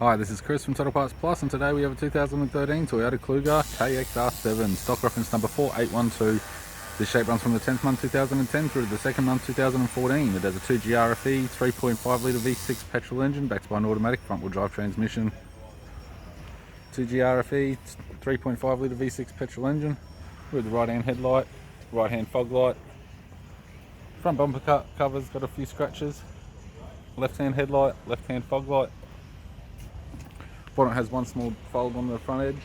Hi, this is Chris from Toyota Parts Plus, and today we have a 2013 Toyota Kluger KX-R7, stock reference number 4812. This shape runs from the 10th month 2010 through to the 2nd month 2014. It has a 2GRFE 3.5 litre V6 petrol engine backed by an automatic front wheel drive transmission. 2GRFE 3.5 litre V6 petrol engine with the right hand headlight, right hand fog light. Front bumper covers got a few scratches. Left hand headlight, left hand fog light. Bonnet has one small fold on the front edge.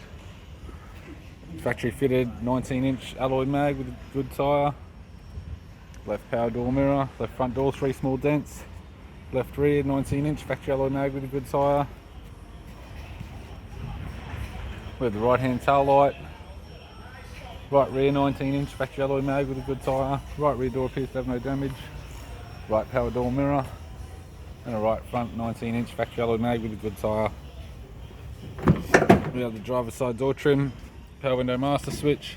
Factory fitted 19-inch alloy mag with a good tyre. Left power door mirror, left front door 3 small dents. Left rear 19-inch factory alloy mag with a good tyre. With the right hand tail light. Right rear 19-inch factory alloy mag with a good tyre. Right rear door appears to have no damage. Right power door mirror. And a right front 19-inch factory alloy mag with a good tyre. We have the driver's side door trim, power window master switch.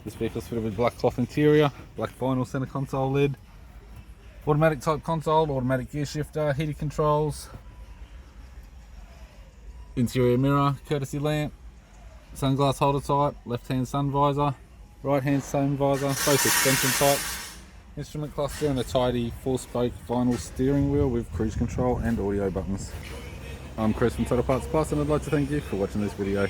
This vehicle is fitted with black cloth interior, black vinyl center console lid, automatic type console, automatic gear shifter, heated controls, interior mirror, courtesy lamp, sunglass holder type, left hand sun visor, right hand sun visor, both suspension types, instrument cluster and a tidy 4-spoke vinyl steering wheel with cruise control and audio buttons. I'm Chris from Toyota Parts Plus, and I'd like to thank you for watching this video.